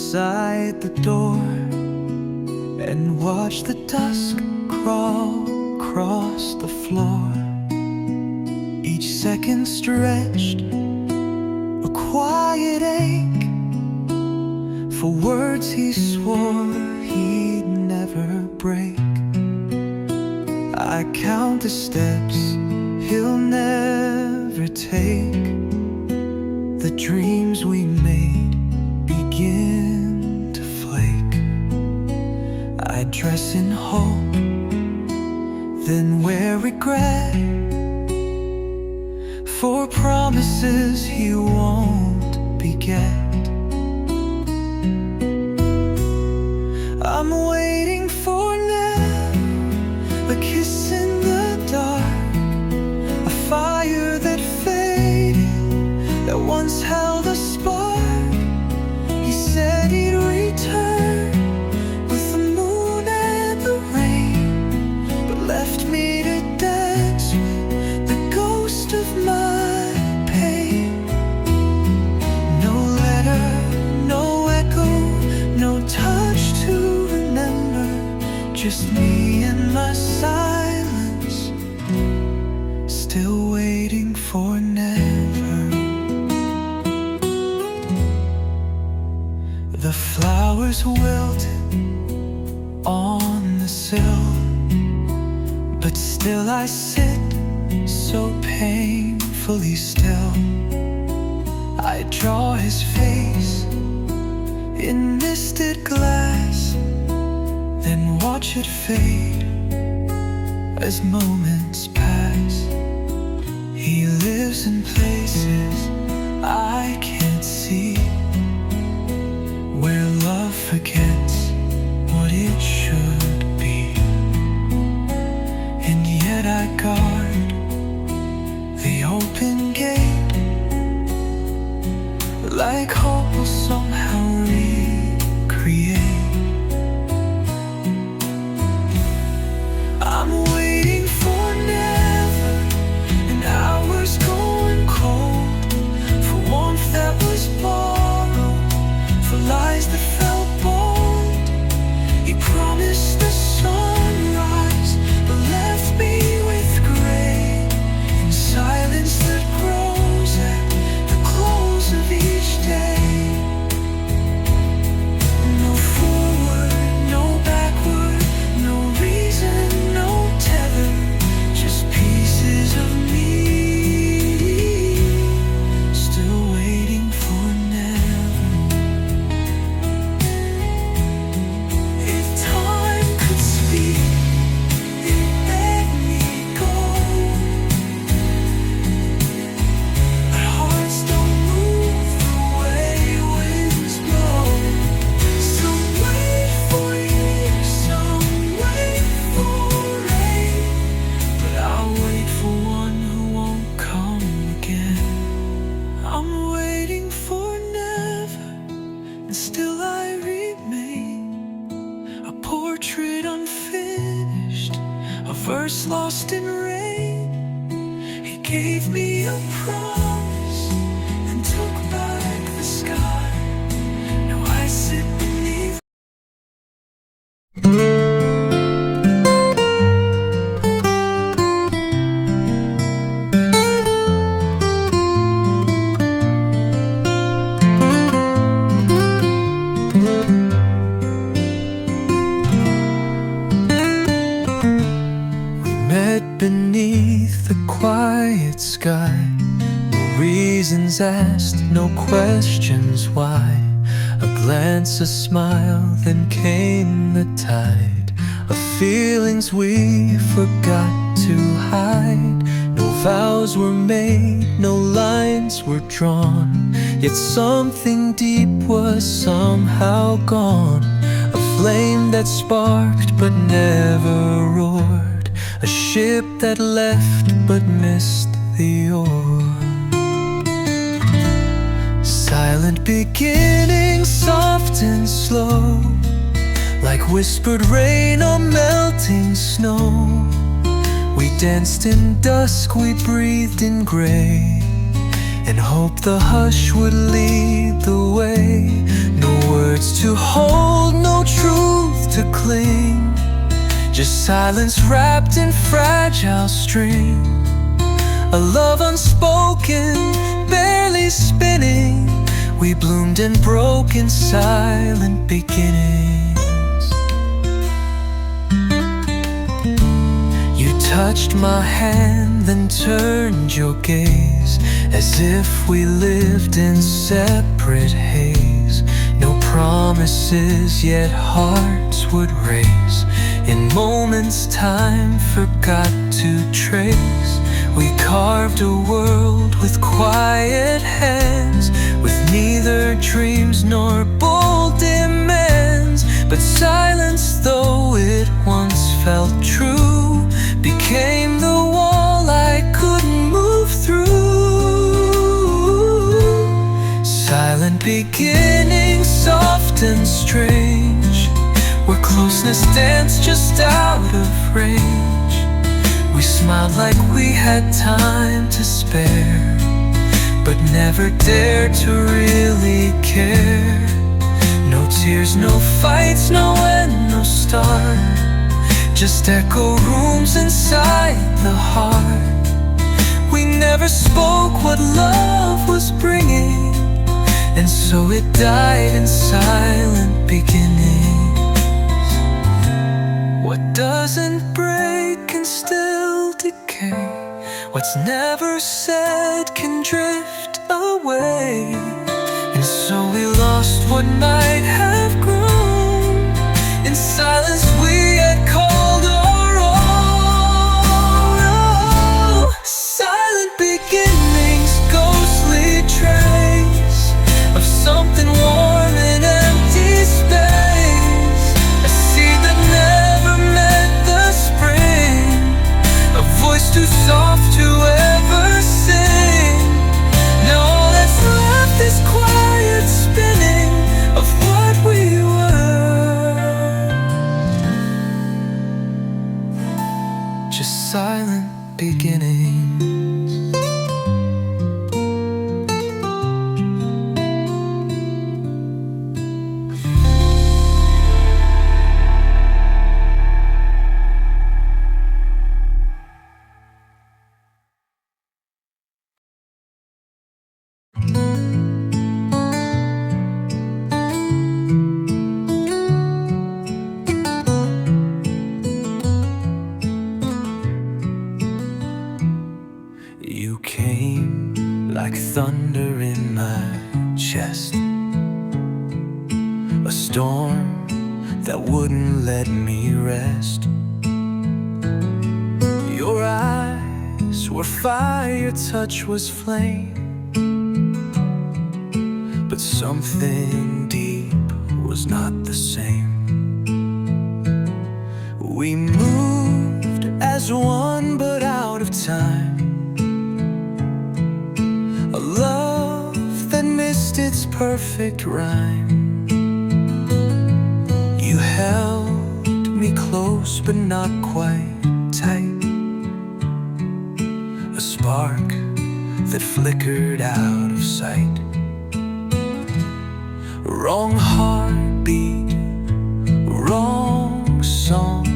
beside the door and watch the dusk crawl across the floor. Each second stretched a quiet ache for words he swore he'd never break. I count the steps he'll never take. The dreams we made begin to flake. I dress in hope, then wear regret for promises he won't beget. I'm waiting for never, a kiss in the dark, a fire that faded, that once held a spark. He said he'd return with the moon and the rain, but left me to dance with the ghost of my pain. No letter, no echo, no touch to remember, just me and my silence, still waiting for never. The flowers wilted on the sill, but still I sit so painfully still. I draw his face in misted glass, then watch it fade as moments pass. He lives in places I can't see, where love forgets what it should be. And yet I guard the open gate, like hope will somehow recreate. I'm waiting for never, and hours going cold, for warmth that was borrowed, for lies that felt bold. He promised the sunrise, but left me with gray, in silence that grows at the close of each day. No forward, no backward, no reason, no tether, just pieces of me, still waiting for never. If time could speak, it'd let me go, but hearts don't move the way winds blow. Some wait for years, some wait for rain, but I'll wait for one who won't come again. I'm waiting for never, and still I remain, a portrait unfinished, a verse lost in rain. He gave me a promise and took back the sky. Now I sit beneath. Met beneath the quiet sky, no reasons asked, no questions why. A glance, a smile, then came the tide of feelings we forgot to hide. No vows were made, no lines were drawn, yet something deep was somehow gone. A flame that sparked but never roared, a ship that left but missed the oar. Silent beginnings, soft and slow, like whispered rain or melting snow. We danced in dusk, we breathed in gray, and hoped the hush would lead the way. No word words to hold, no truth to cling, just silence wrapped in fragile string. A love unspoken, barely spinning. We bloomed and broke in silent beginnings. You touched my hand, then turned your gaze, as if we lived in separate haze. No promises, yet hearts would race. In moments time forgot to trace. We carved a world with quiet hands, with neither dreams nor bold demands. But silence, though it once felt true, became the wall I couldn't move through. Silent beginnings, soft and strange, where closeness danced just out of range. We smiled like we had time to spare, but never dared to really care. No tears, no fights, no end, no start, just echo rooms inside the heart. We never spoke what love was bringing, and so it died in silent beginnings. What doesn't break can still decay. What's never said can drift away. And so we lost what might have grown. In silence we had called our own. Silent beginnings, ghostly trace of something warm in empty space. A seed that never met the spring, a voice too soft to ever sing. Now all that's left is quiet spinning of what we were. Just silent beginnings. You came like thunder in my chest, a storm that wouldn't let me rest. Your eyes were fire, your touch was flame, but something deep was not the same. We moved as one but out of time, a love that missed its perfect rhyme. You held me close but not quite tight, a spark that flickered out of sight. Wrong heartbeat, wrong song.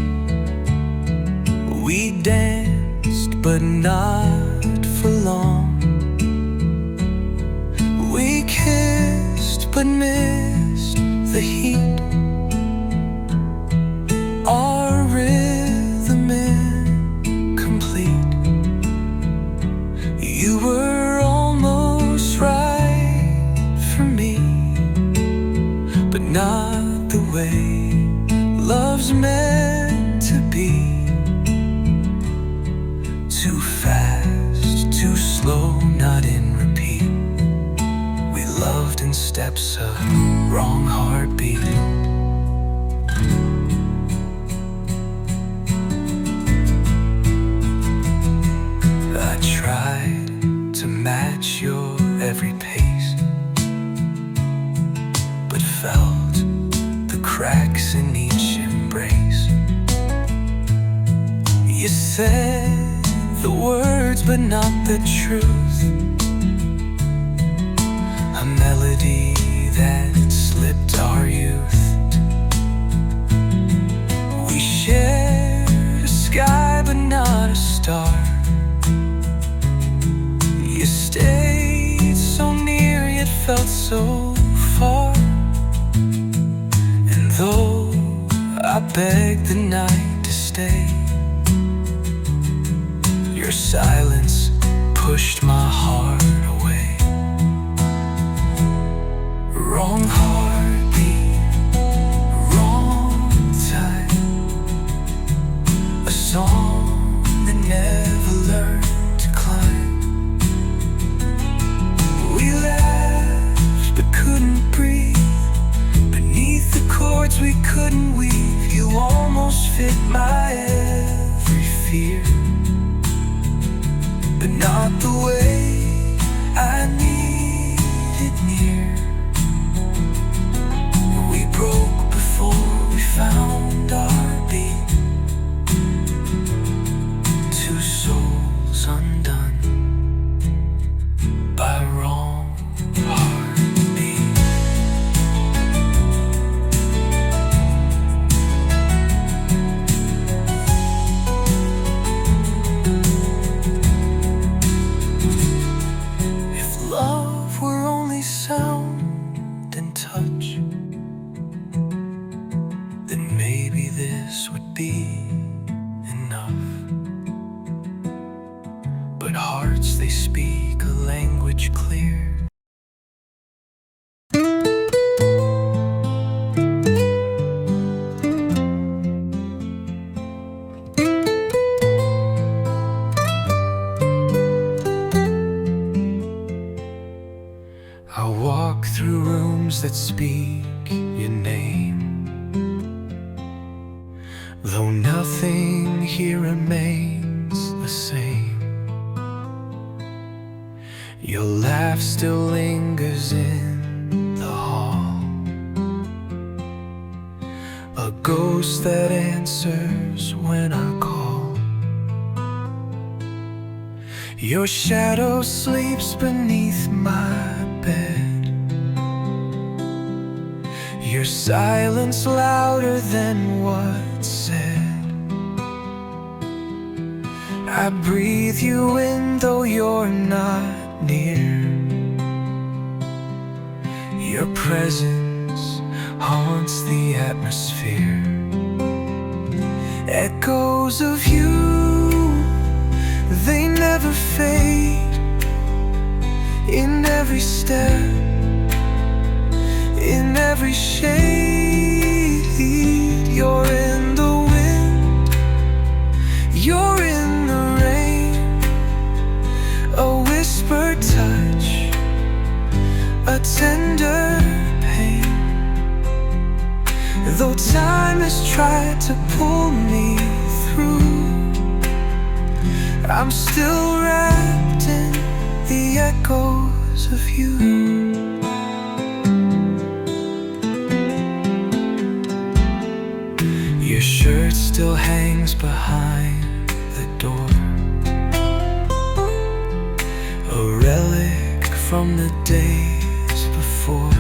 We danced but not for long. We kissed but missed the heat. Our rhythm incomplete. You were almost right for me, but not the way love's meant to be. Too fast, too slow, not in repeat. We loved in steps of wrong heartbeat. I tried to match your every pace, but felt the cracks in each embrace. You said the words but not the truth, a melody that slipped our youth. begged the night to stay. Your silence pushed my heart away. Wrong heartbeat, wrong time. A song that never learned to climb. We laughed but couldn't breathe. Beneath the chords we couldn't weave. You almost fit my every fear, but not the way I needed near. We broke before we found our beat. Two souls undone by wrong heartbeat. If love were only sound and touch, then maybe this would be enough. But hearts, they speak a language clear. I walk through rooms that speak your name, though nothing here remains the same. Your laugh still lingers in the hall, a ghost that answers when I call. Your shadow sleeps beneath my bed, your silence louder than what's said. I breathe you in though you're not near. Your presence haunts the atmosphere. Echoes of you, they never fade. In every step, in every shade, you're in the wind, you're in the rain. A whispered touch, a tender pain. Though time has tried to pull me through, I'm still wrapped in the echoes of you. Your shirt still hangs behind the door, a relic from the days before.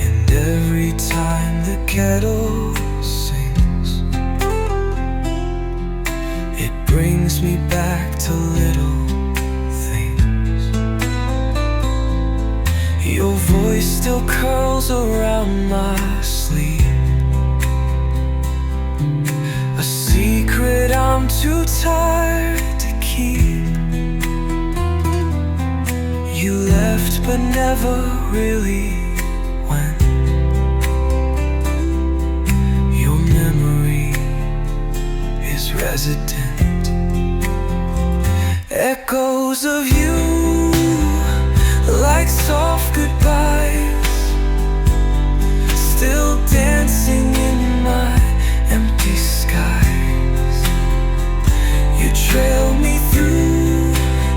And every time the kettle sings, it brings me back to little things. Your voice still curls around my sleeve, a secret I'm too tired to keep. You left but never really went. Your memory is resident. Echoes of you, like soft goodbyes, still dancing in my empty skies. You trail me through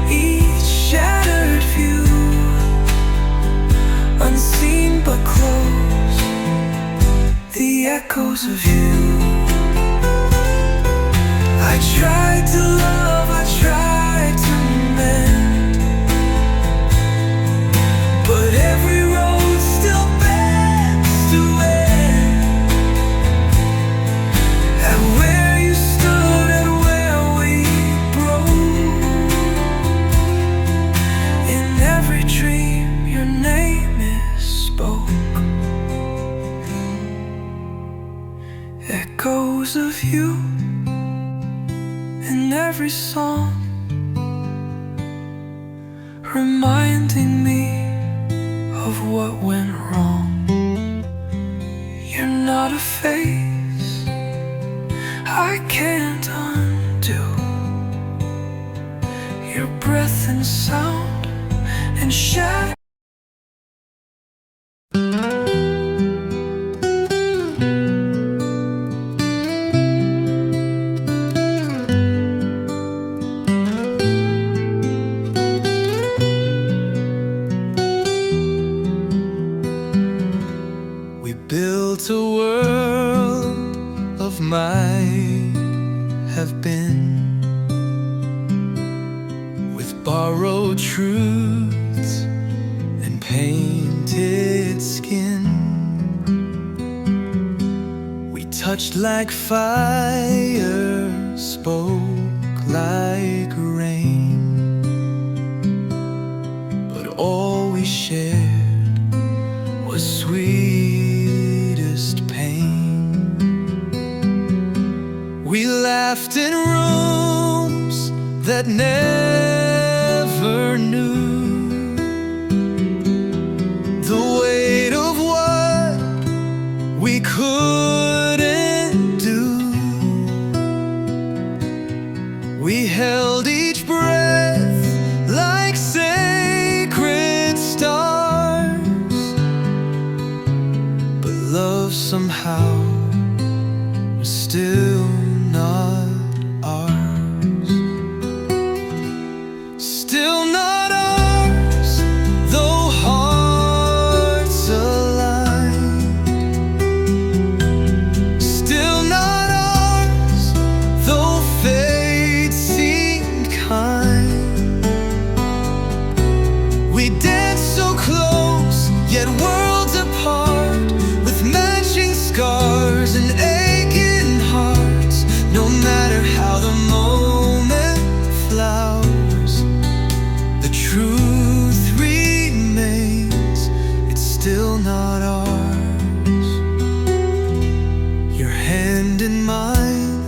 each shattered view, unseen but close, the echoes of you. I tried to love, I tried to mend, but every road still bends to end. And where you stood and where we broke, in every dream your name is spoke. There's a view in every song, reminding me of what went wrong. You're not a face I can't undo. Your breath and sound and shadow. Built a world of might have been, with borrowed truths and painted skin. We touched like fire, spoke like rain, but all we shared was sweetest pain. We laughed in rooms that never knew the weight of what we couldn't do. We held each breath like sacred stars, but love somehow was still not ours. Still not ours, though hearts aligned. Still not ours, though fate seemed kind. We danced so close, yet worlds apart, with matching scars and aching hearts. No matter how the moment flowers, the truth remains, it's still not ours. Your hand in mine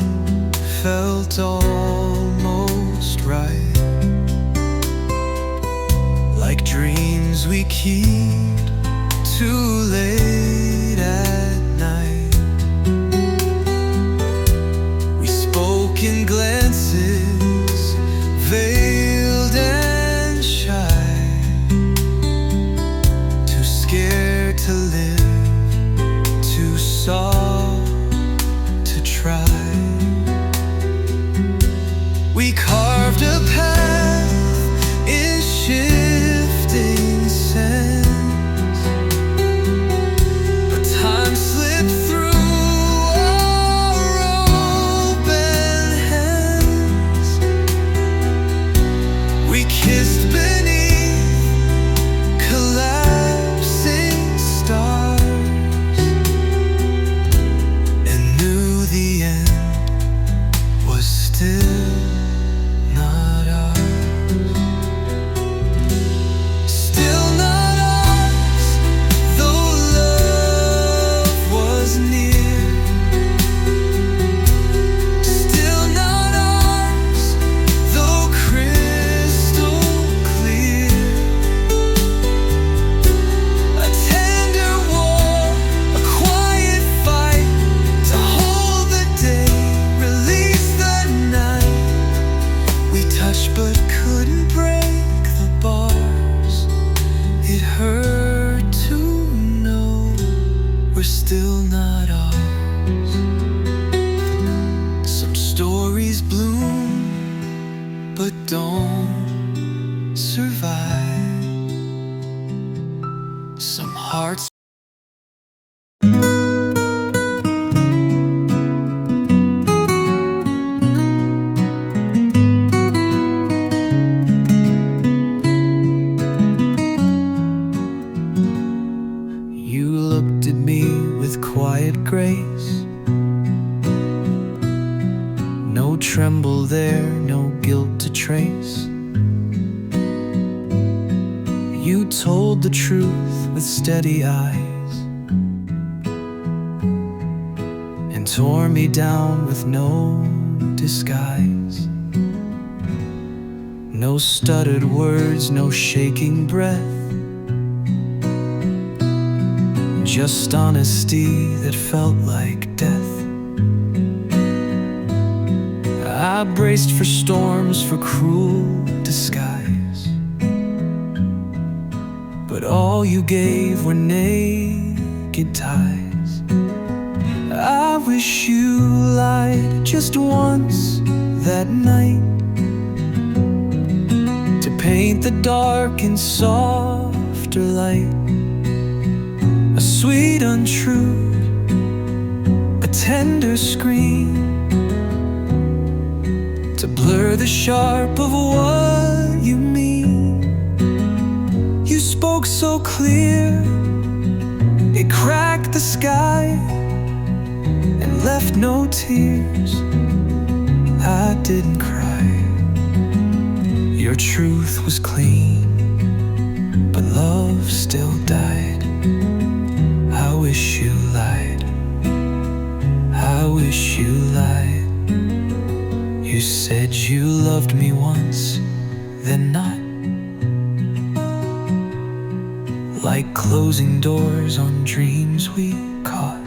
felt almost right, like dreams we keep too late at night. We spoke in glances, veiled and shy, too scared to live, too soft to try. We carved a path in shifting sands, but time slipped through our open hands. We kissed beneath collapsing stars, and knew the end was still not ours. Still not ours, though love was near. Still not ours, though crystal clear. A tender war, a quiet fight, to hold the day, release the night. We touched but couldn't break the bars. It hurt to know we're still not ours. Some stories bloom but don't survive. Some hearts. You looked at me with quiet grace, no tremble there, no guilt to trace. You told the truth with steady eyes, and and tore me down with no disguise. No stuttered words, no shaking breath, just honesty that felt like death. I braced for storms, for cruel disguise, but all you gave were naked ties. I wish you lied just once that night, to paint the dark in softer light. A sweet untruth, a tender scream, to blur the sharp of what you mean. You spoke so clear, it cracked the sky and left no tears. I didn't cry. Your truth was clean, but love still died. I wish you lied. I wish you lied. You said you loved me once, then not. Like closing doors on dreams we caught.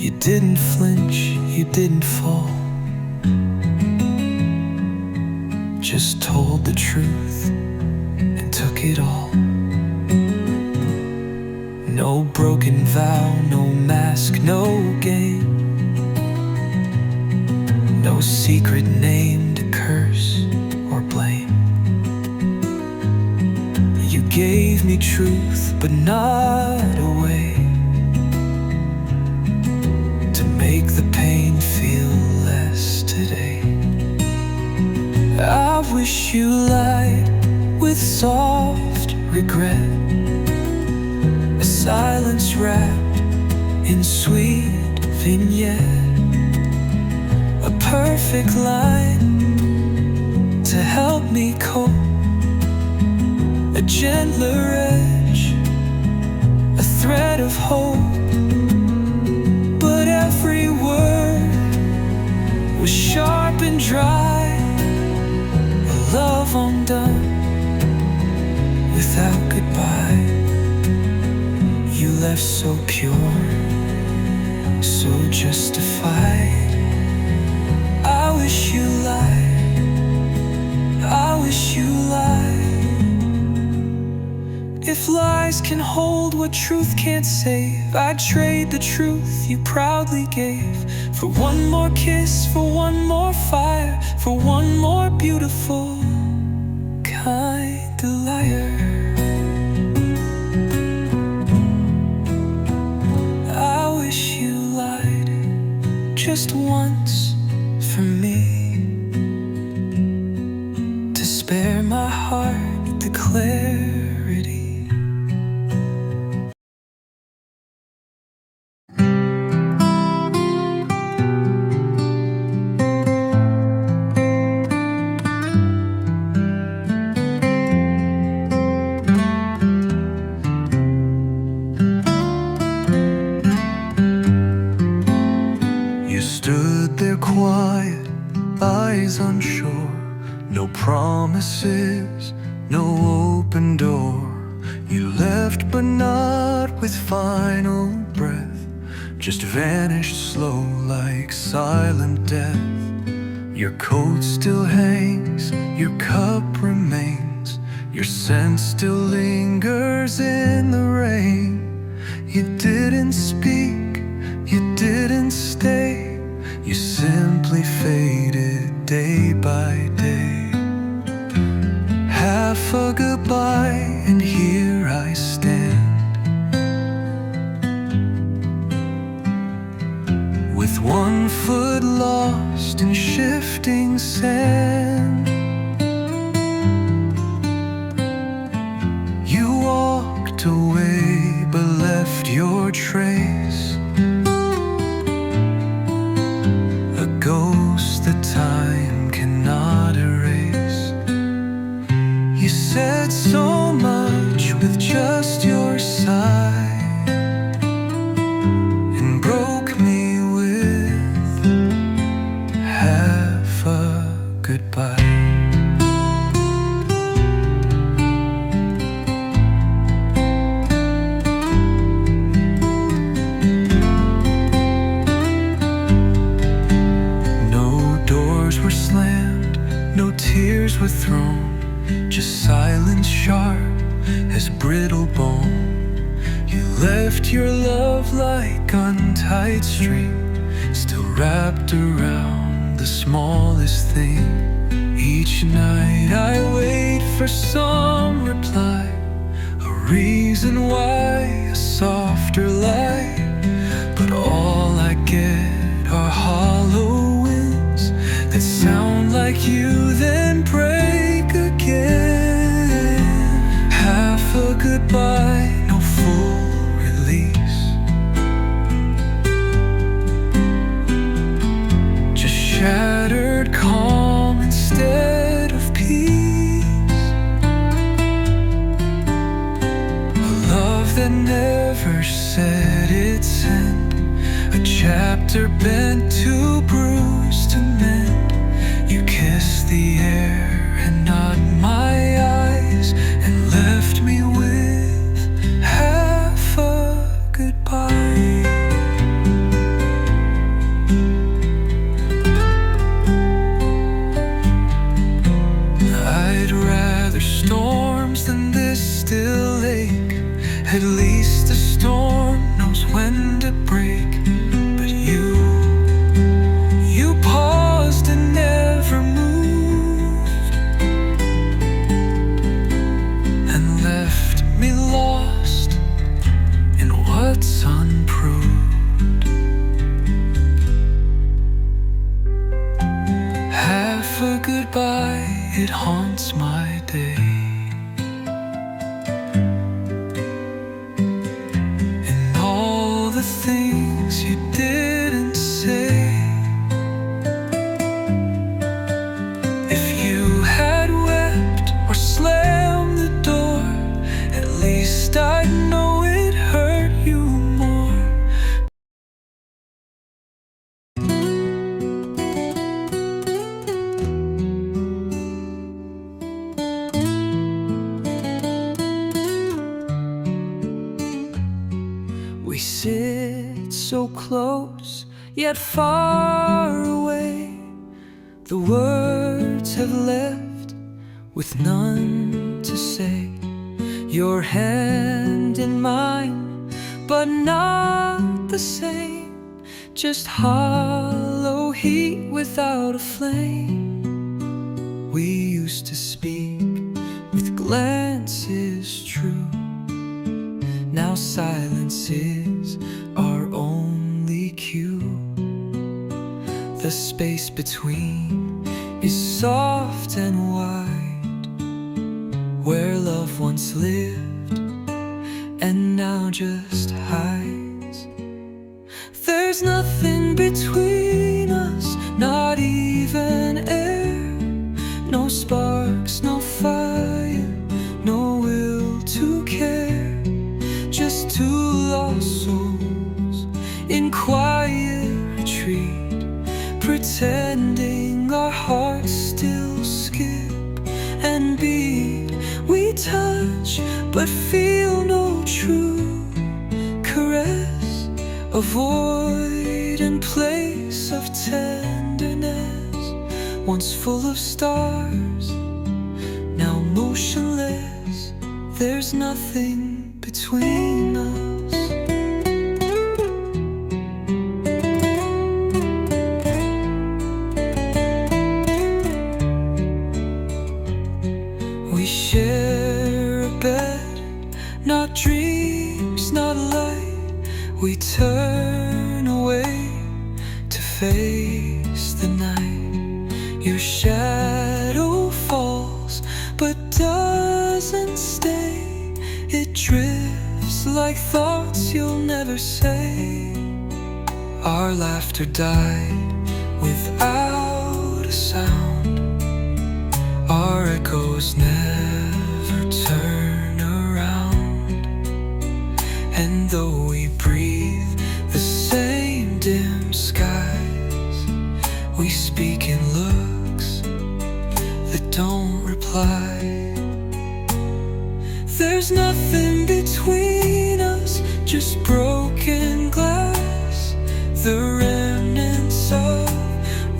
You didn't flinch, you didn't fall, just told the truth and took it all. No broken vow, no mask, no game, no secret name to curse or blame. You gave me truth, but not a way to make the pain feel less today. I wish you lied with soft regret, a silence wrapped in sweet vignette, a perfect line to help me cope, a gentler edge, a thread of hope. But every word was sharp and dry, a love undone without goodbye. You left so pure, so justified. I wish you lied. I wish you lied. If lies can hold what truth can't save, I'd trade the truth you proudly gave for one more kiss, for one more fire, for one more beautiful, kind liar. I wish you lied just once for me, to spare my heart the clarity. You stood there quiet, eyes unsure, no promises, no open door. You left but not with final breath, just vanished slow like silent death. Your coat still hangs, your cup remains, your scent still lingers in the rain. You didn't speak, you didn't stay, you simply faded day by day. Half a goodbye, and here I stand, with one foot lost in shifting sand. You walked away but left your trace, a ghost that time cannot erase. You said so much with just your sigh, left your love like untied string, still wrapped around the smallest thing. Each night I wait for some reply, a reason why, a softer light. But all I get are hollow winds that sound like you, then break again. Half a goodbye, no full release, just shattered calm instead of peace. A love that never said its end, a chapter bent too bruised to mend. You kissed the air and not my eyes, and left me with half a goodbye. I'd rather storms than this still ache. At least a storm knows when to break. But you paused and never moved, and left me lost in what's unproved. Half a goodbye, it haunts my day. And all the things you didn't say. If you had wept or slammed the door, at least I'd know it hurt you more. We sit so close, yet far away. The words have left with none to say. Your hand in mine, but not the same. Just hollow heat without a flame. We used to speak with glances true. Now silence is our only cue. The space between is soft and wide, where love once lived and now just hides. There's nothing between us, not even air. No sparks, no fire, no will to care. Just two lost souls in quiet retreat, pretending our hearts still skip and beat. We touch but feel no true caress, a void in place of tenderness. Once full of stars, now motionless. There's nothing between us. We share a bed, not dreams, not light. We turn away to face the night. Your shadow falls but doesn't stay. It drifts like thoughts you'll never say. Our laughter died without a sound. Our echoes never turn around. And though we breathe the same dim skies, we speak in looks that don't reply. There's nothing between us, just broken glass, the remnants of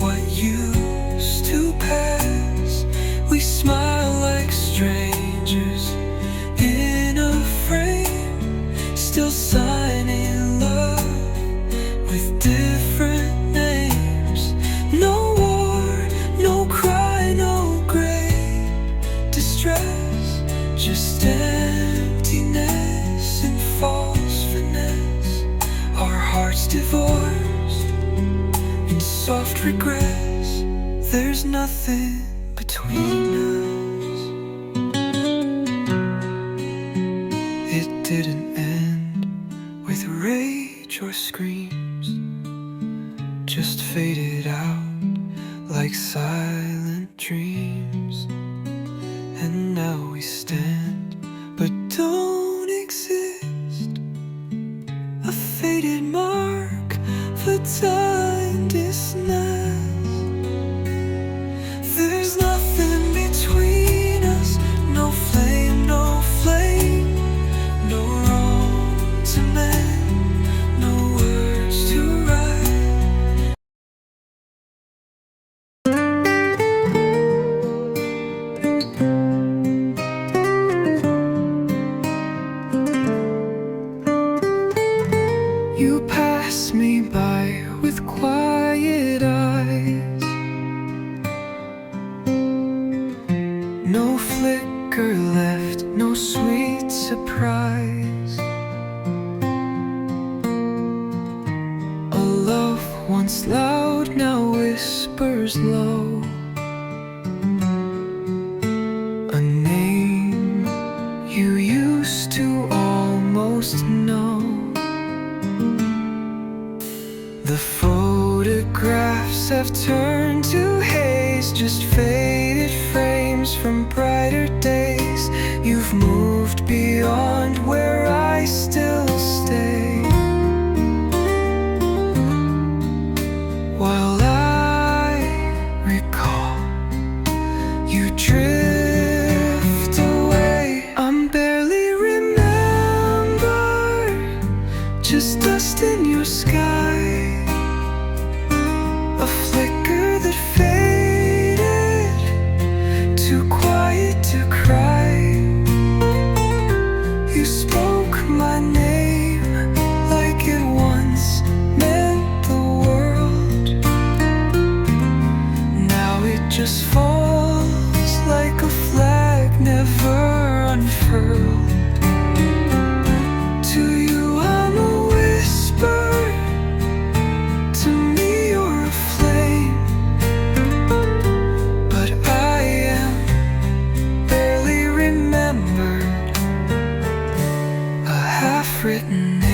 what used to pass. We smile like strangers in a frame, still signing love with different names. No war, no cry, no great distress, just emptiness and false finesse. Our hearts divorced in soft regrets. There's nothing between us. It didn't end with rage or screams, just faded out like silent dreams. And now we stand but don't exist, a faded mark for time dismissed. There's nothing between us, no flame, no flame, no wrong to mend, no words to write. You pass me by with quiet eyes, no flicker left, no sweet surprise. A love once loud now whispers low, a name you used to almost know. The photographs have turned to haze, just faded frames from brighter days. You've moved beyond where I still stay, while I recall you drift away. I'm barely remember, just dust in your sky, a flicker that faded, too quiet to cry. You spoke my name like it once meant the world. Now it just falls like a flag never unfurled. To you I'm a whisper, to me you're a flame, but I am barely remembered, a half-written name.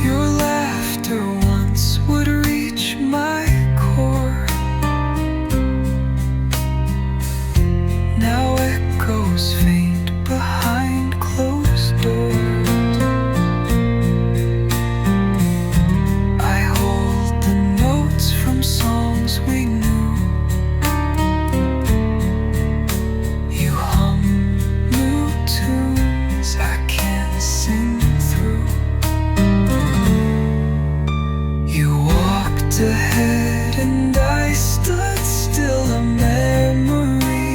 Your laughter once would reach my core, now echoes faint behind closed doors. I hold the notes from songs we knew. You hum new tunes I can't sing through. You walked ahead and I stood still, a memory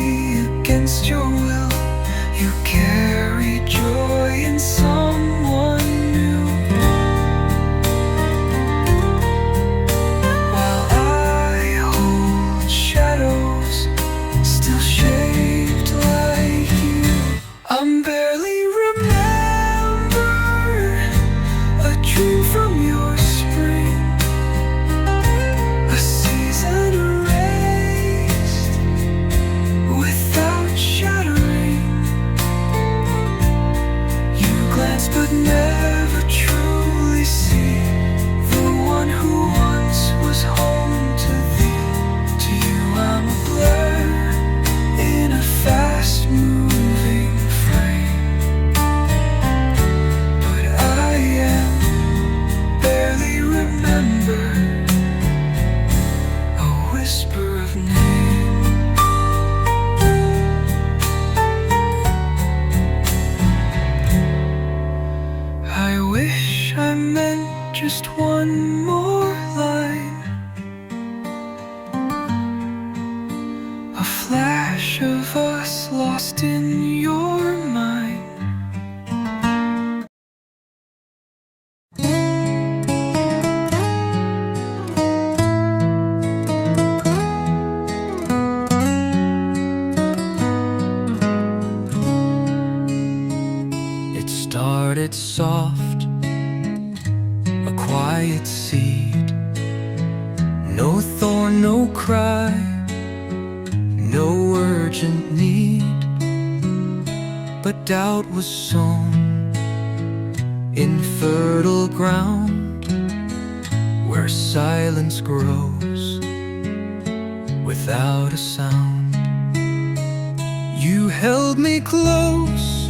against your will. You carry joy in someone new, while I hold shadows still shaped like you. I'm barely remember, a dream from your spring, a season erased without shattering. You glance but never truly see the one who once was home to thee. To you I'm a blur in a fast-moving frame, but I am barely remembered, a whisper of name. I wish I meant just one more line, flash of us lost in your mind. It started soft, a quiet seed. No thorn, no cry, no urgent need. But doubt was sown in fertile ground, where silence grows without a sound. You held me close,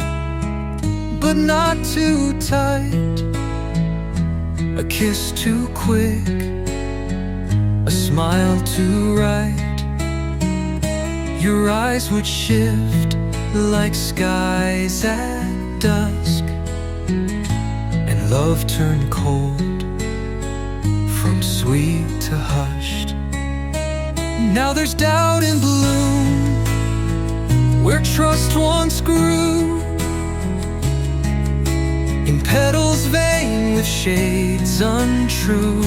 but not too tight. A kiss too quick, a smile too right. Your eyes would shift like skies at dusk, and love turned cold from sweet to hushed. Now there's doubt in bloom where trust once grew, in petals vain with shades untrue.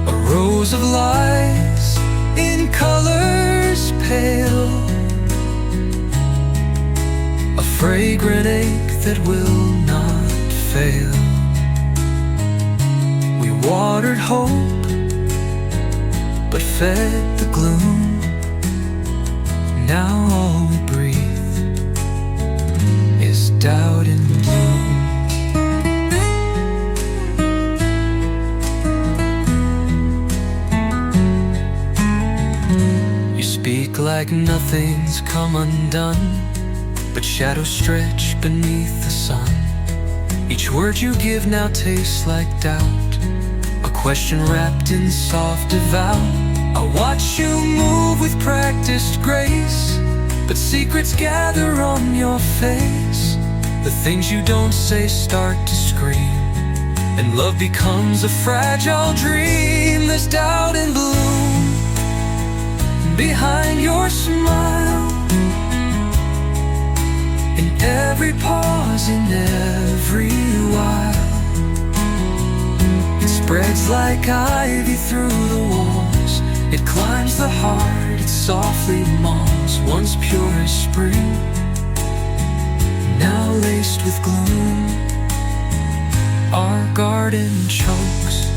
A rose of lies in colors pale, a fragrant ache that will not fail. We watered hope, but fed the gloom. Now all we breathe is doubt and bloom. You speak like nothing's come undone, but shadows stretch beneath the sun. Each word you give now tastes like doubt, a question wrapped in soft avowal. I watch you move with practiced grace, but secrets gather on your face. The things you don't say start to scream, and love becomes a fragile dream. There's doubt and bloom behind your smile, in every pause, in every while. It spreads like ivy through the walls, it climbs the heart, it softly mauls. Once pure as spring, now laced with gloom. Our garden chokes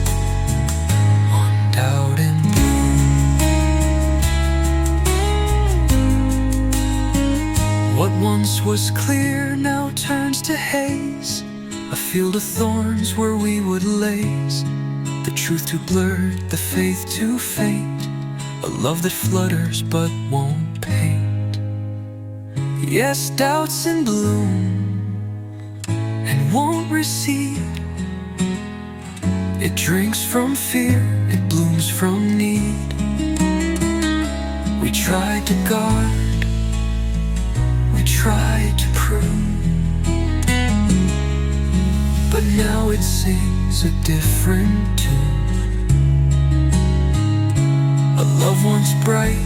on doubt and bloom. What once was clear now turns to haze, a field of thorns where we would laze. The truth too blurred, the faith too faint, a love that flutters but won't paint. Yes, doubt's in bloom and won't recede. It drinks from fear, it blooms from need. We tried to guard, we tried to prune, but now it sings a different tune. A love once bright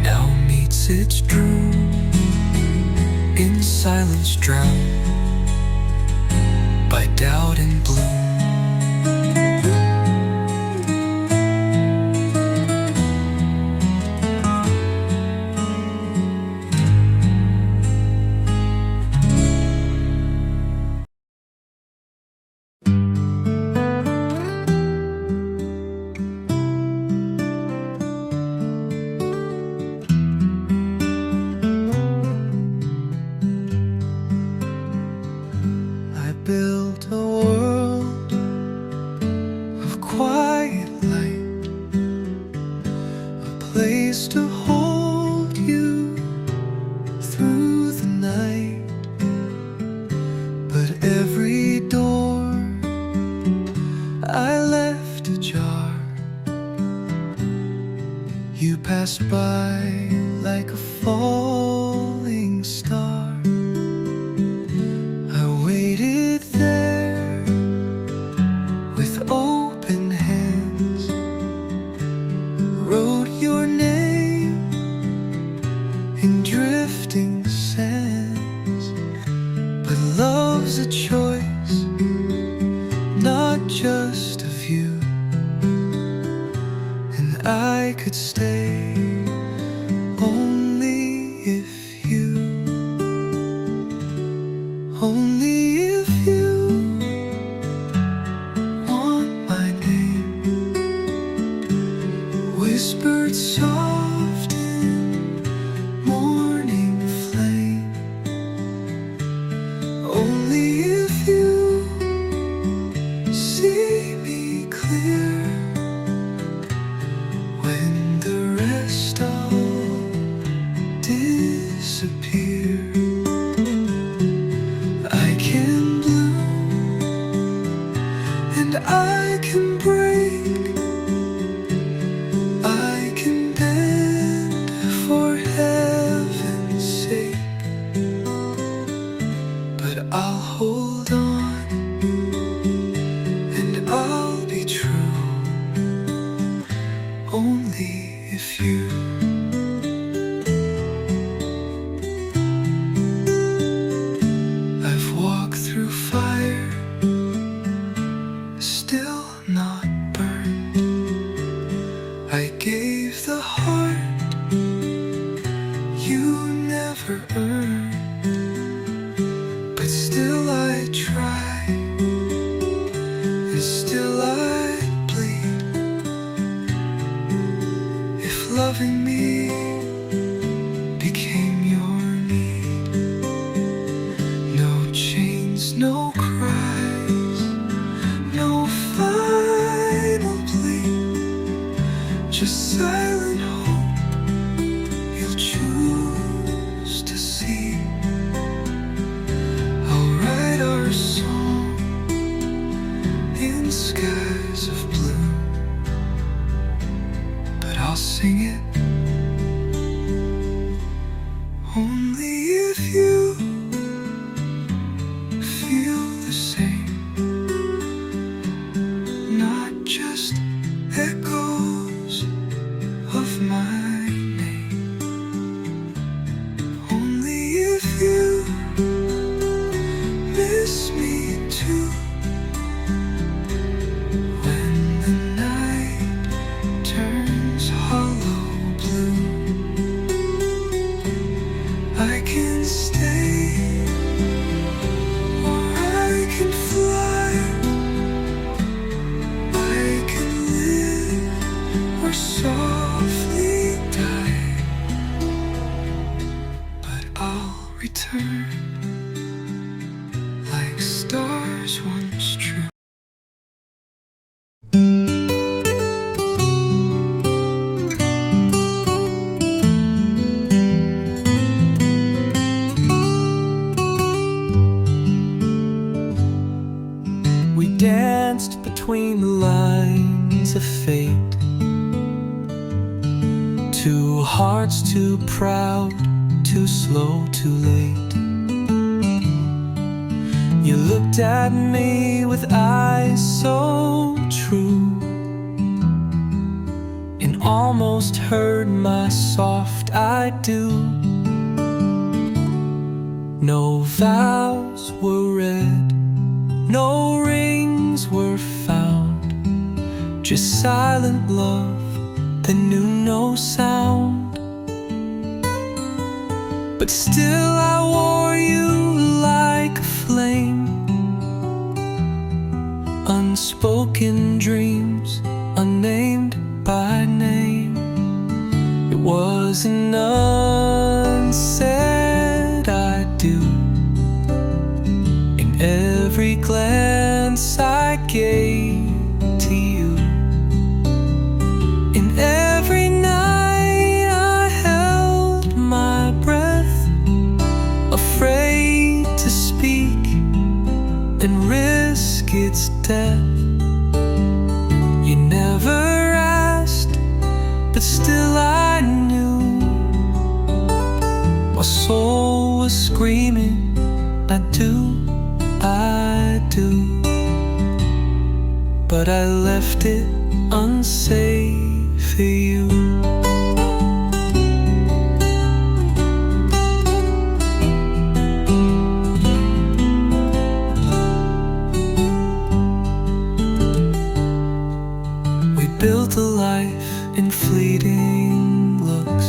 now meets its doom, in silence drowned by doubt and bloom. Built a world of quiet light, a place to hold you through the night. But every door I left ajar, you passed by like a falling star. I waited there with open hands, wrote your name I could stay. Only if you, only if you want my name, whispered soft in morning flame. Only if you see me clear when the rest all disappear. I can bloom and I can break, I can bend for heaven's sake, but I'll hold on and I'll be true. Only if you. I've walked through fire, still not burned. I gave the heart you never earned, but still I try, and still I bleed. If loving me became your need, no chains, no cries, no final plea, just silent hope you'll choose to see. I'll write our song in skies of blue, but I'll sing it only if you feel the same. Not just echoes of my name. Only if you miss me too, when the night turns hollow blue. I can stay or I can fly, I can live or softly die, but I'll return like stars once true. We danced between the lines of fate, two hearts too proud, too slow, too late. You looked at me with eyes so true, and almost heard my soft I do. No vows were read, no rings were found, just silent love that knew no sound. But still I wore you like a flame, unspoken dreams, unnamed by name. It was an unsaid I do in every glance I gave to you. In every night I held my breath, afraid to speak and risk its death. You never asked, but still I knew my soul was screaming, I do, I do. But I left it unsafe for you. We built built a life in fleeting looks,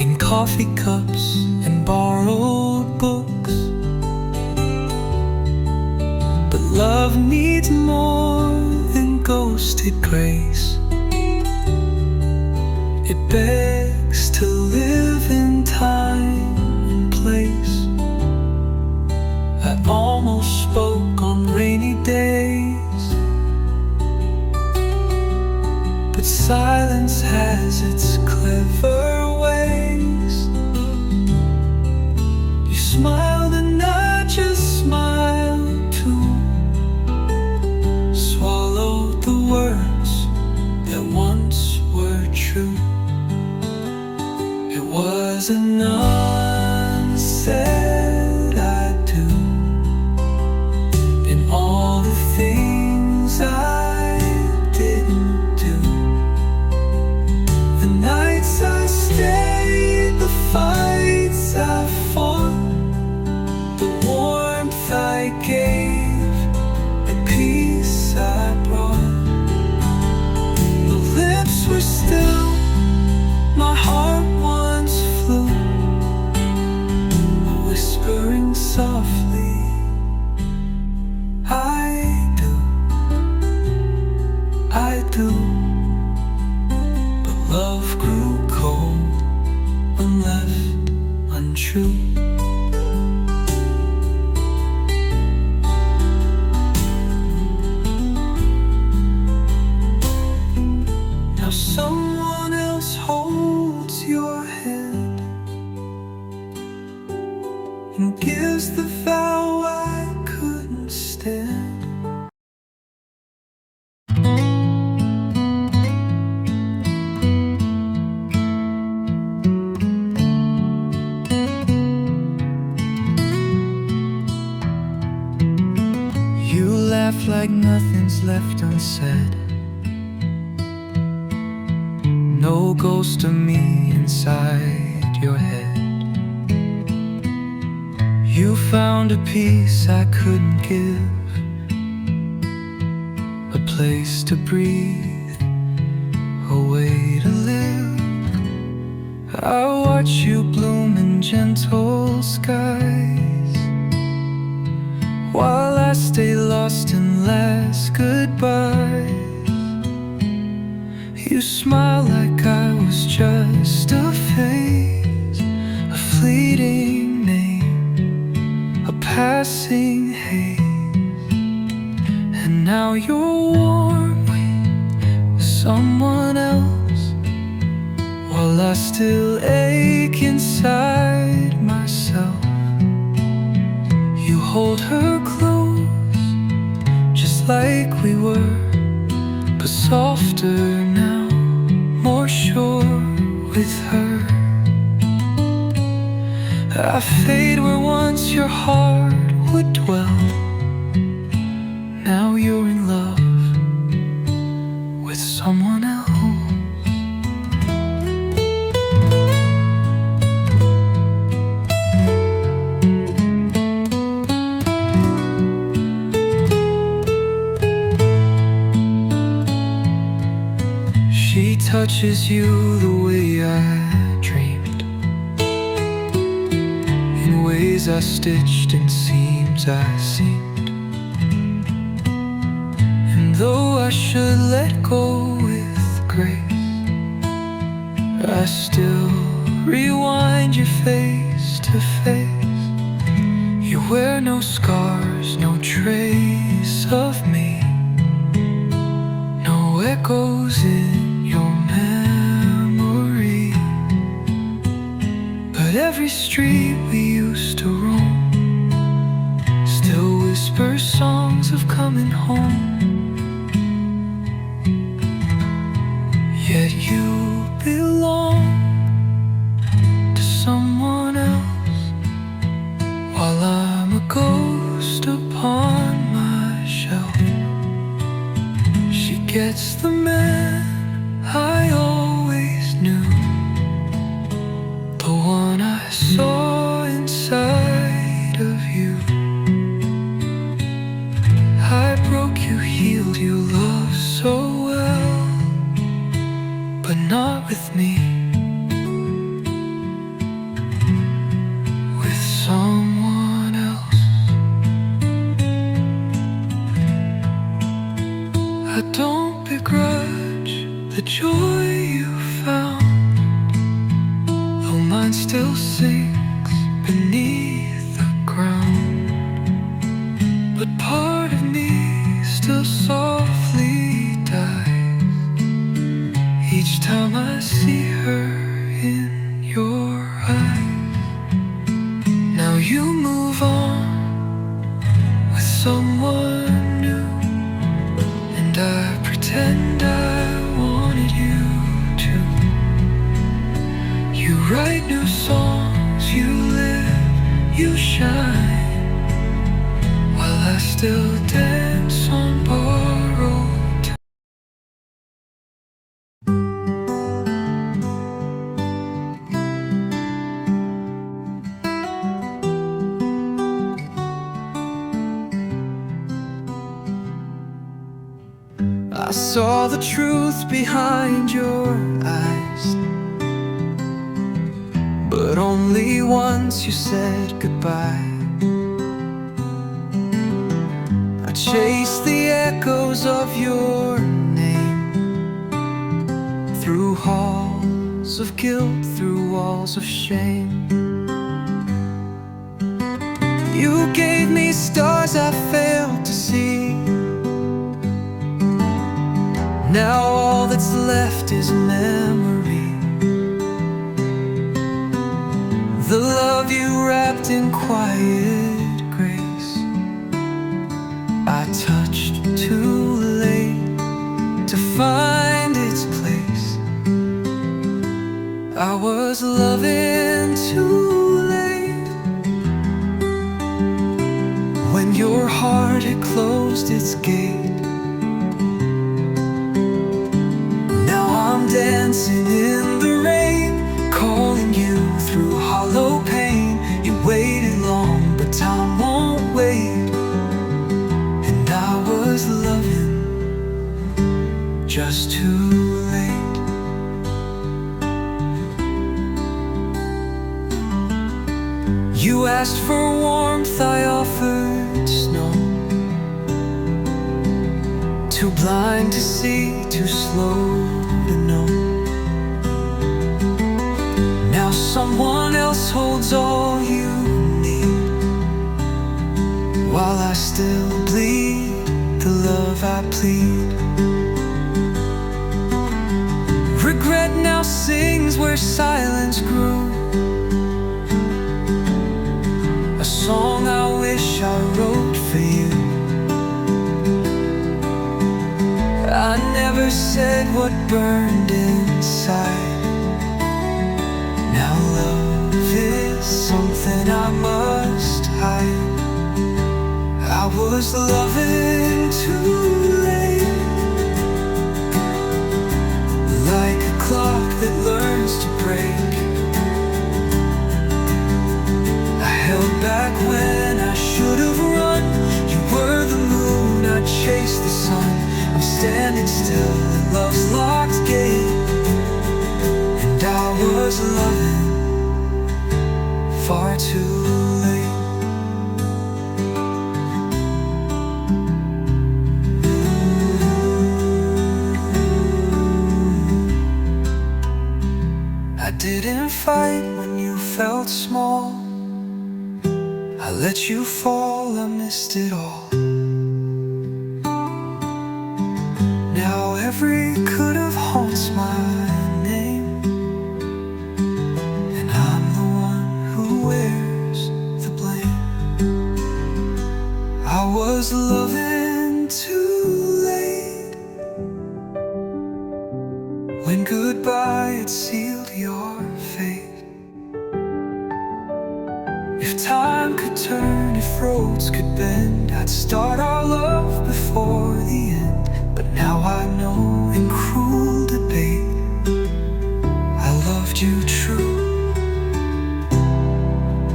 in coffee cups and borrowed books. But love needs more than ghosted grace. It begs to live in time and place. I almost spoke on rainy days, but silence has its clever ways. You smiled and I just smiled too, swallowed the words that once were true. It was an unsaid I do, in all the things I didn't do, the nights I stayed, the fights I fought, the warmth I gave, the peace I brought. The lips were still, my heart once flew, whispering softly, I do. But love grew cold when left untrue. Now someone else holds your hand and gives the vow I couldn't stand. You laugh like nothing's left unsaid. No ghost of me inside your head. You found a peace I couldn't give, a place to breathe, a way to live. I watch you bloom in gentle skies, while I stay lost in last goodbyes. You smile like I was just a phase, a fleeting name, a passing haze. And now you're warm with someone else, while I still ache inside myself. You hold her close, just like we were, but softer now, more sure with her. I fade where once your heart would dwell. Now you're in love with someone else. She touches you the way I dreamed, in ways I stitched and seams I seamed. And though I should let go with grace, I still rewind your face to face. You wear no scars, no trace of me, no echoes in your memory. But every street we used to roam still whispers songs of coming home. Yet you belong to someone else, while I'm a ghost upon my shelf. She gets the man I always knew, the one I saw inside of you. I broke you, healed you, loved don't begrudge the joy you found, though mine still sinks beneath the ground. But part of me still softly dies each time I see her in your eyes. Now you move on with someone new, and I pretend I wanted you to. You write new songs, you live, you shine, while I still dance on borrowed time. I saw the truth behind your eyes, but only once you said goodbye. I chased the echoes of your name through halls of guilt, through walls of shame. You gave me stars I failed to see. Now all that's left is memory. The love you wrapped in quiet grace, I touched too late to find its place. I was loving too late when your heart had closed its gate. I'm dancing in the rain, calling you through hollow pain. You waited long, but time won't wait. And I was loving just too late. You asked for warmth, I offered snow. Too blind to see, too slow to know. Now someone else holds all you need, while I still bleed the love I plead. Regret now sings where silence grew, a song I wish I wrote for you. I never said what burned inside. Now love is something I must hide. I was loving too late, like a clock that learns to break. I held back when I should have run. You were the moon, I chased the sun. I'm standing still at love's locked gate, and I was loving far too late. I didn't fight when you felt small. I let you fall, I missed it all. Now every could've haunts my name, and I'm the one who wears the blame. I was loving too late when goodbye had sealed your fate. If time could turn, if roads could bend, I'd start our love before the end. But now I know in cruel debate I loved you true,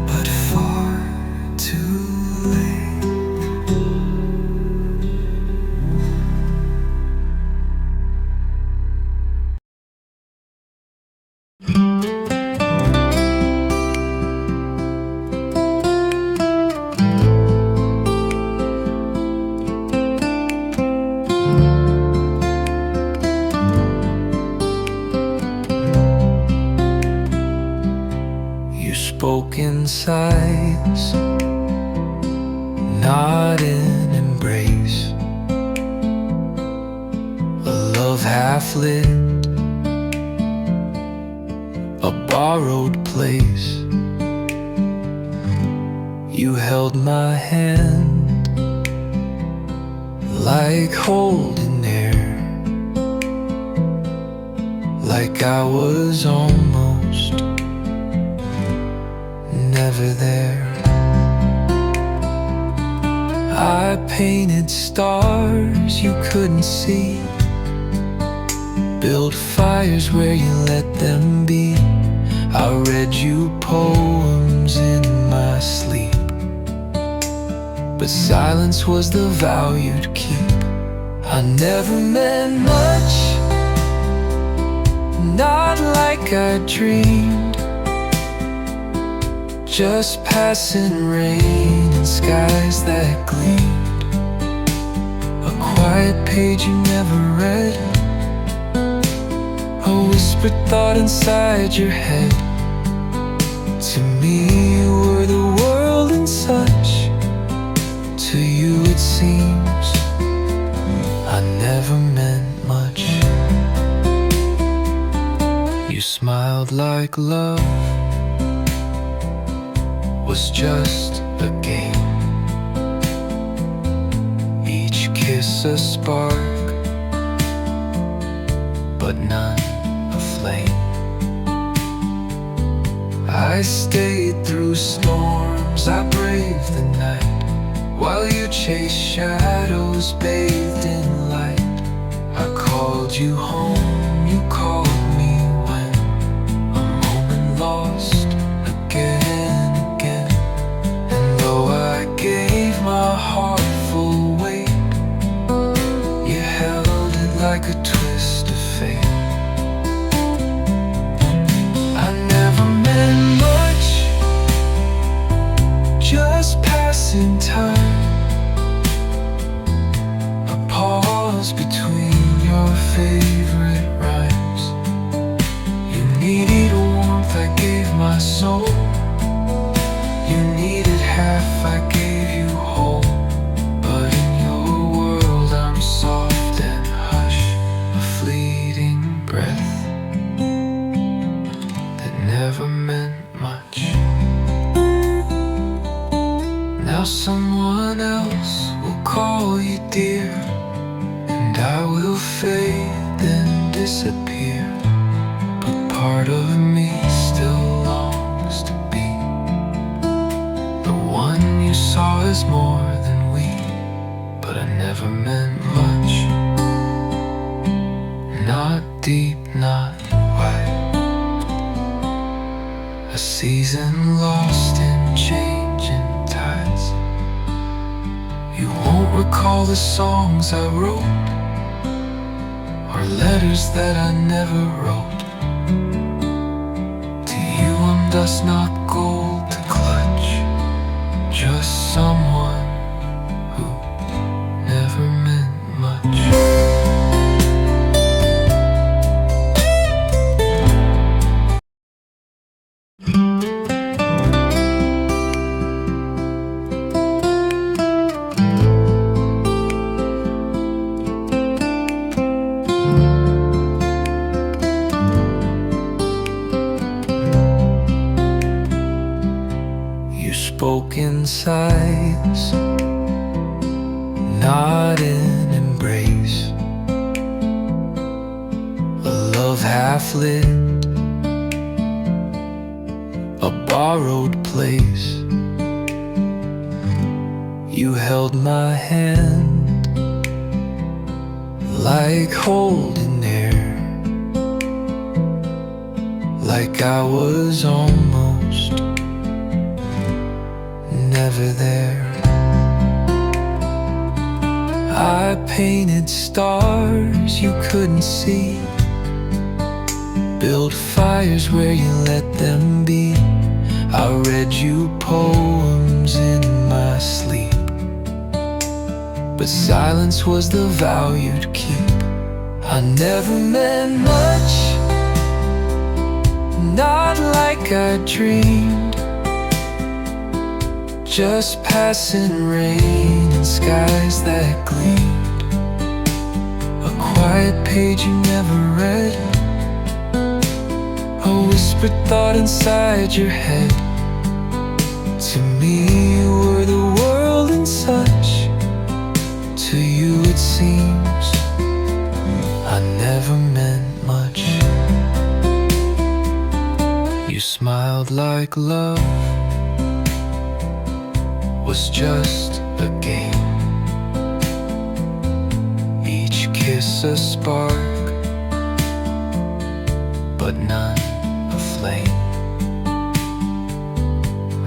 but far too late. sighs, not an embrace. A love half lit, a borrowed place. You held my hand like holding air, like I was almost never there. I painted stars you couldn't see, built fires where you let them be. I read you poems in my sleep, but silence was the vow you'd keep. I never meant much, not like I dreamed, just passing rain and skies that gleamed. A quiet page you never read, a whispered thought inside your head. To me you were the world and such, to you it seems I never meant much. You smiled like love was just a game, each kiss a spark, but none a flame. I stayed through storms, I braved the night, while you chased shadows bathed in light. I called you home, you called me when a moment lost again. And though I gave my heart full weight, you held it like a twist of fate. I never meant much, just passing time, a pause between your favorite rhymes. You needed warmth, I gave my soul. You needed half, I gave you whole. But in your world I'm soft and hush, a fleeting breath that never meant much. Now someone else will call you dear, and I will fade then disappear. But part of me still longs to be the one you saw as more than we. But I never meant much, not deep, not wide. A season lost in changing tides. You won't recall the songs I wrote, or letters that I never wrote. To you I'm dust, not gold to clutch, just someone who never meant much. Spoke in sighs, not an embrace. A love half lit, a borrowed place. You held my hand like holding air, like I was almost never there. I painted stars you couldn't see, built fires where you let them be. I read you poems in my sleep, but silence was the vow you'd keep. I never meant much, not like I dreamed, Just passing rain and skies that gleamed, a quiet page you never read, a whispered thought inside your head. To me you were the world and such, to you it seems I never meant much. You smiled like love was just a game, each kiss a spark, but none a flame.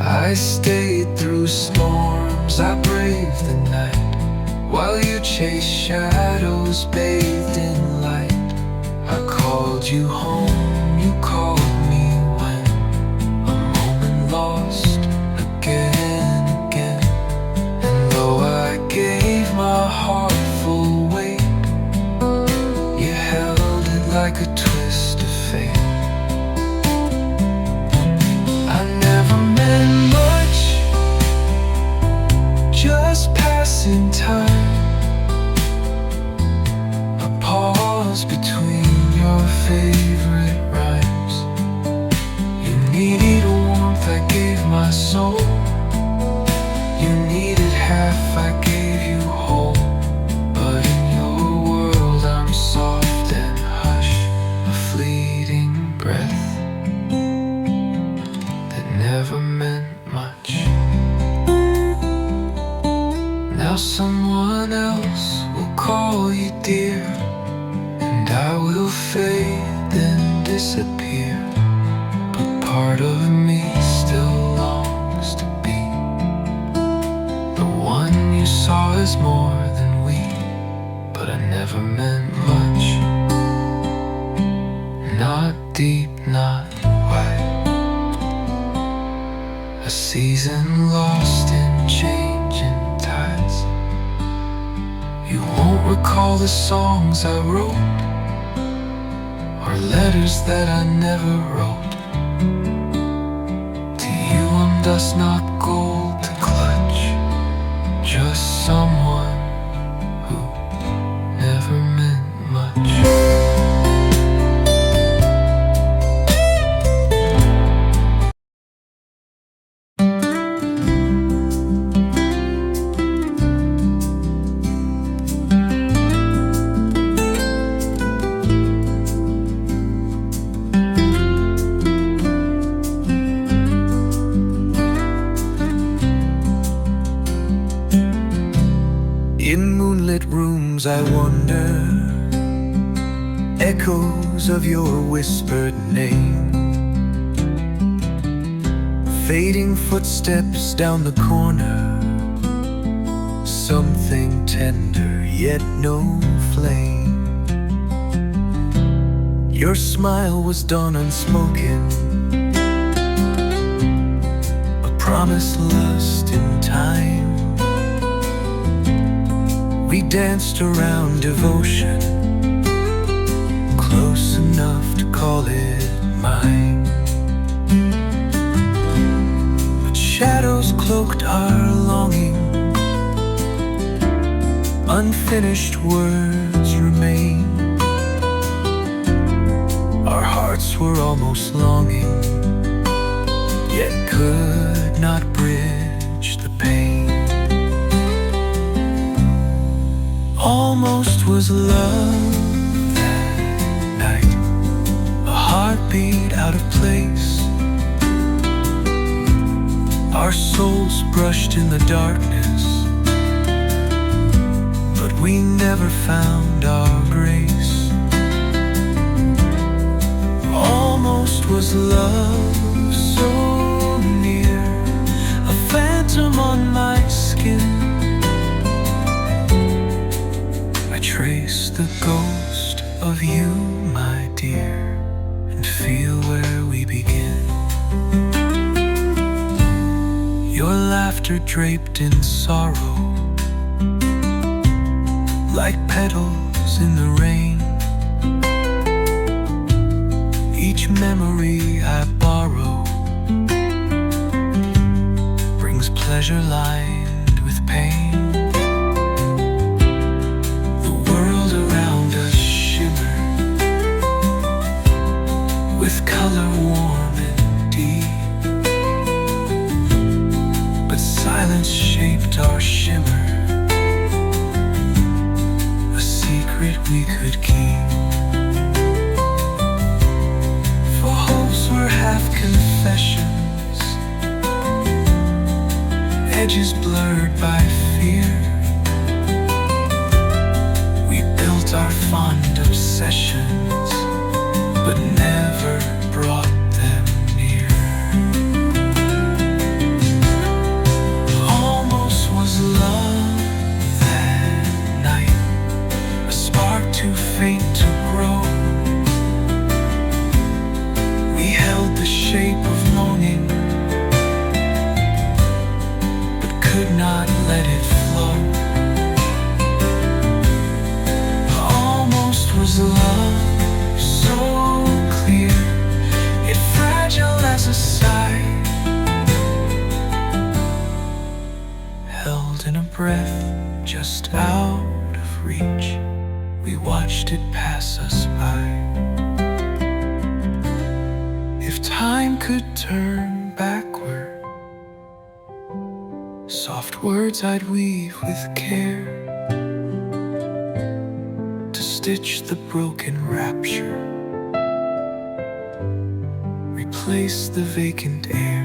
I stayed through storms, I braved the night, while you chased shadows bathed in light. I called you home, you called me when a moment lost again. And though I gave my heart full weight, you held it like a twist of fate. I never meant much, just passing time, a pause between your favorite rhymes. You needed warmth, I gave my soul. You needed half, I gave you whole. But in your world I'm soft and hush, a fleeting breath that never meant much. Now someone else will call you dear, and I will fade then disappear. But part of me still longs to be the one you saw as more than we. But I never meant much, not deep, not wide. A season lost in changing tides. You won't recall the songs I wrote, or letters that I never wrote. To you I'm dust, not gold to clutch, just someone who never meant much. In moonlit rooms I wander, echoes of your whispered name, fading footsteps down the corner, something tender yet no flame. Your smile was dawn unspoken, a promise lost in time. We danced around devotion, close enough to call it mine. But shadows cloaked our longing, unfinished words remain. Our hearts were almost longing, yet could not bridge the pain. Almost was love that night, a heartbeat out of place. Our souls brushed in the darkness, but we never found our grace. Almost was love so near, a phantom on my skin. Trace the ghost of you, my dear, and feel where we begin. Your laughter draped in sorrow, like petals in the rain. Each memory I borrow brings pleasure treasure lined with pain. The world around us shimmered with color warm and deep, but silence shaped our shimmer, a secret we could keep. For hopes were half confessions, edges blurred by fear. We built our fond obsessions, but never brought them near. Almost was love that night, a spark too faint to grow. We held the shape of longing, could not let it flow. Almost was love so clear, yet fragile as a sigh, held in a breath just out of reach. We watched it pass us by. If time could turn backward, soft words I'd weave with care to stitch the broken rapture, replace the vacant air.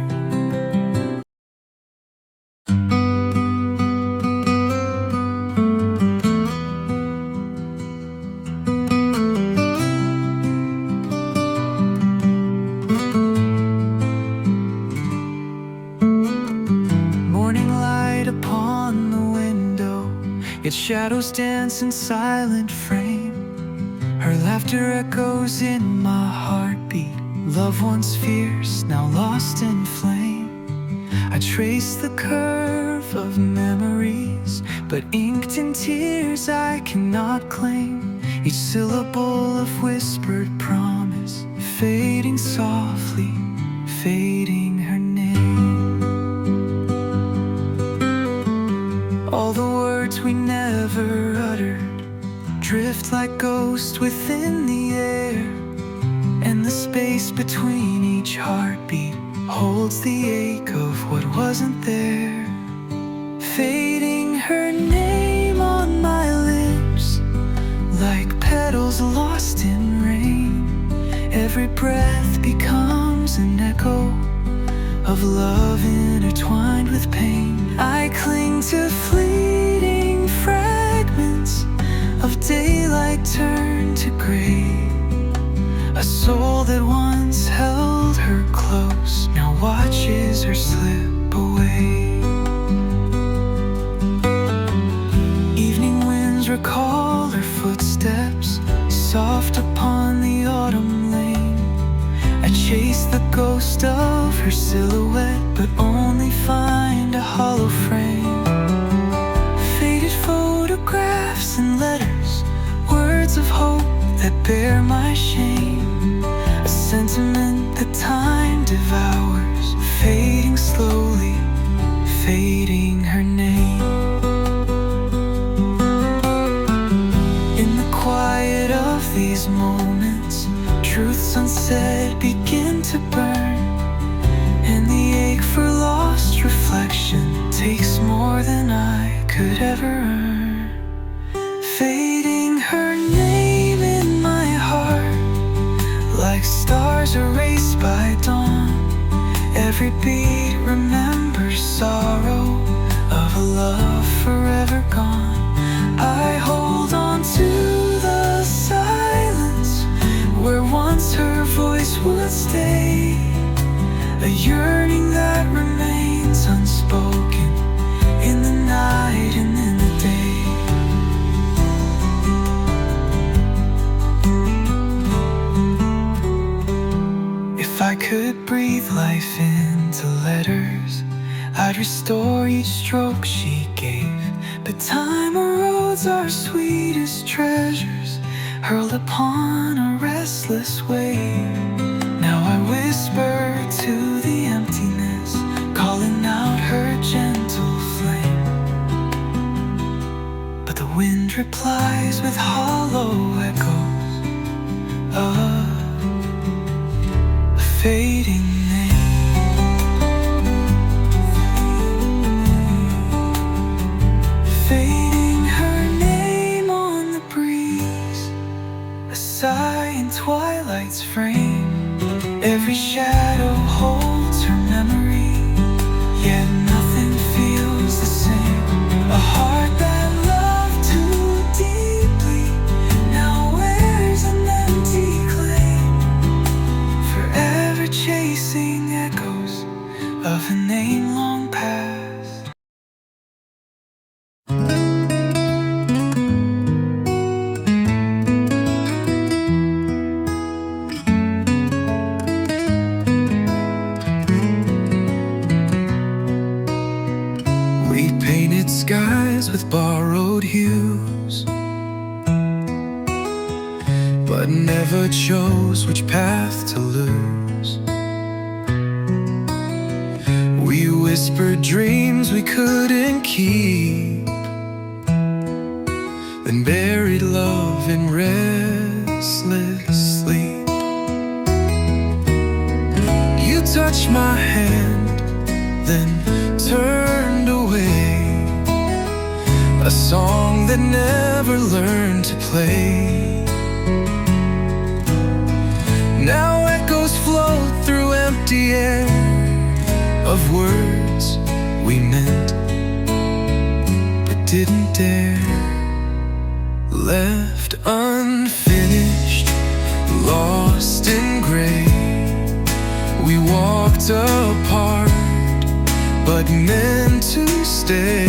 Upon the window, its shadows dance in silent frame. Her laughter echoes in my heartbeat. Love once fierce, now lost in flame. I trace the curve of memories, but inked in tears I cannot claim. Each syllable of whispered promise, fading softly, fading her name. All the words we never uttered drift like ghosts within the air, and the space between each heartbeat holds the ache of what wasn't there. Fading her name on my lips, like petals lost in rain. Every breath becomes an echo of love intertwined with pain. I cling to fleeting fragments of daylight turned to gray. A soul that once held her close now watches her slip away. Evening winds recall her footsteps, soft upon the autumn lane. I chase the ghost of her silhouette, but only find a hollow frame. Faded photographs and letters, words of hope that bear my shame. A sentiment that time devours, fading slowly, fading her name. In the quiet of these moments, truths unsaid begin to burn, and the ache for lost reflection takes more than I could ever earn. Fading her name in my heart, like stars erased by dawn. Every beat remembers sorrow of a love forever gone. I hold on to the silence where once her voice would stay, a yearning that remains unspoken in the night and in the day. If I could breathe life into letters, I'd restore each stroke she gave. But time erodes our sweetest treasures, hurled upon a restless wave. Now I whisper to the emptiness, calling out her gentle replies with hollow echoes of a fading name, fading her name on the breeze, a sigh in twilight's frame. Every shadow holds her memory, yet nothing feels the same. A heart that loved too deeply now wears an empty claim, forever chasing echoes of a name long past. We painted skies with borrowed hues, but never chose which path to lose. We whispered dreams we couldn't keep, then buried love in restless sleep. You touched my hand, then turned away, a song that never learned to play. Now echoes float through empty air of words we meant but didn't dare. Left unfinished, lost in gray, we walked apart but meant to stay.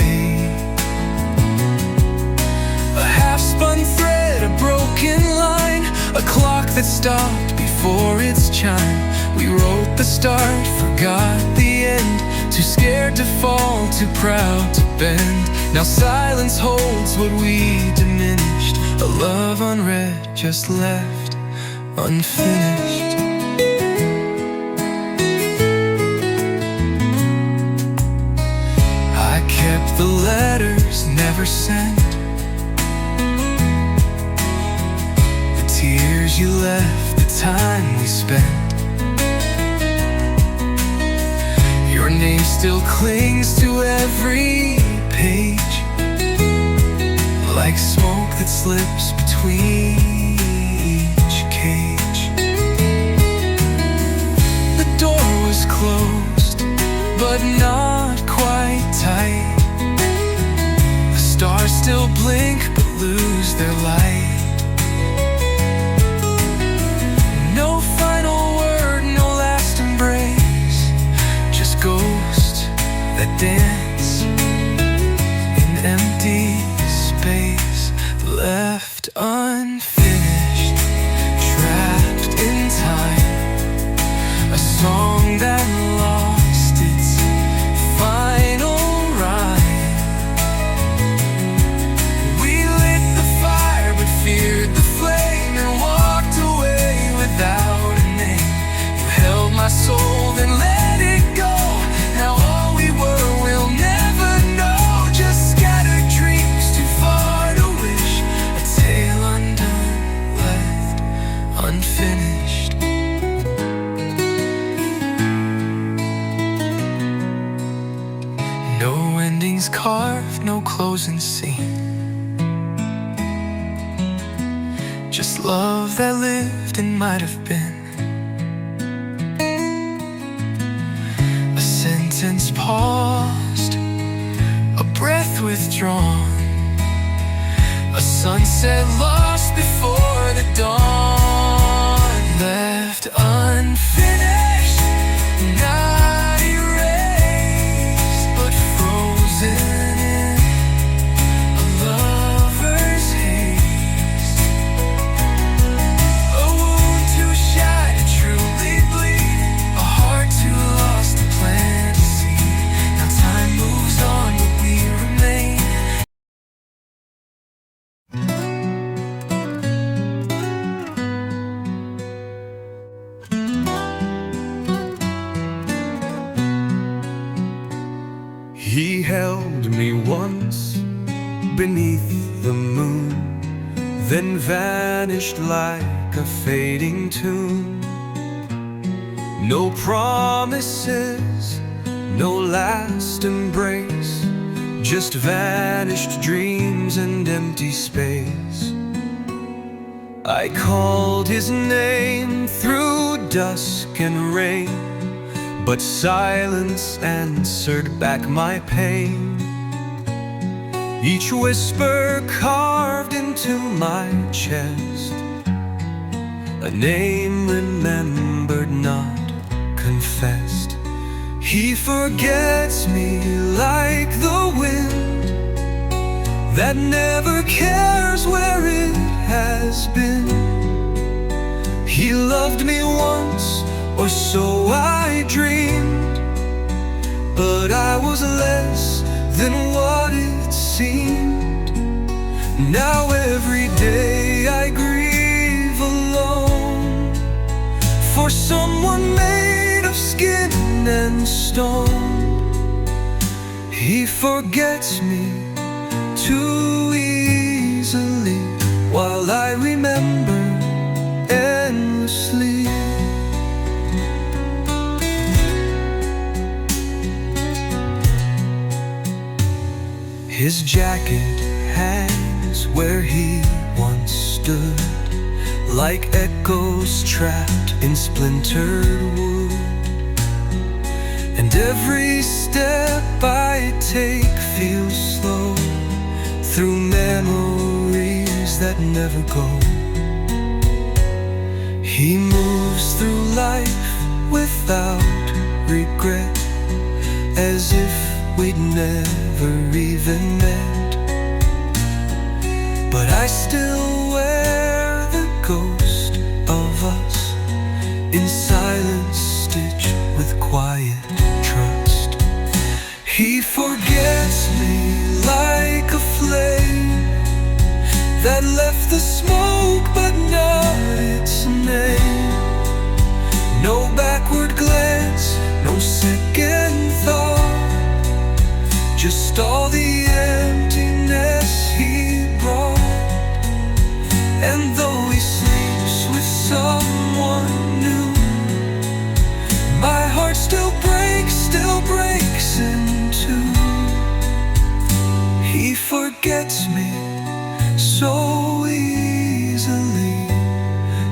A half-spun thread, a broken line, a clock that stopped before its chime. We wrote the start, forgot the end, too scared to fall, too proud to bend. Now silence holds what we diminished, a love unread, just left unfinished. I kept the letters never sent, the tears you left, the time we spent. Your name still clings to every page, like smoke that slips between each cage. The door was closed, but not quite tight. The stars still blink but lose their light. No final word, no last embrace, just ghosts that dance in empty space. Left unfinished, trapped in time, a song that lost its final rhyme. We lit the fire but feared the flame and walked away without a name. You held my soul, then let it go. Now all we were we'll never know, just scattered dreams too far to wish, a tale undone, left unfinished. No endings carved, no closing scene, just love that lived and might have been. A sentence paused, a breath withdrawn, a sunset lost before the dawn. Left unfinished, not erased, but frozen in a lover's haze. A wound too shy to truly bleed, a heart too lost to plant a seed. Now time moves on, but we remain. then vanished like a fading tune. No promises, no last embrace, just vanished dreams and empty space. I called his name through dusk and rain, but silence answered back my pain. Each whisper carved into my chest, a name remembered, not confessed. He forgets me like the wind that never cares where it has been. He loved me once, or so I dreamed, but I was less than what it seemed. Now every day I grieve alone for someone made of skin and stone. He forgets me too easily, while I remember endlessly. His jacket hangs where he once stood, like echoes trapped in splintered wood. And every step I take feels slow through memories that never go. He moves through life without regret, as if we'd never even met. But I still wear the ghost of us in silence, stitched with quiet trust. He forgets me like a flame that left the smoke but not its name. No backward glance, no second thought, just all the emptiness he brought. And though he sleeps with someone new, my heart still breaks in two. He forgets me so easily,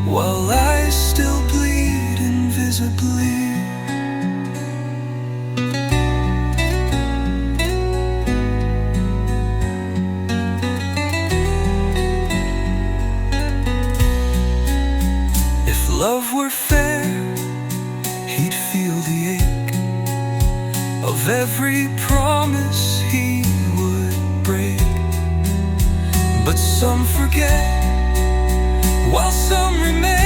while I still bleed invisibly. Love were fair, he'd feel the ache of every promise he would break. But some forget, while some remain.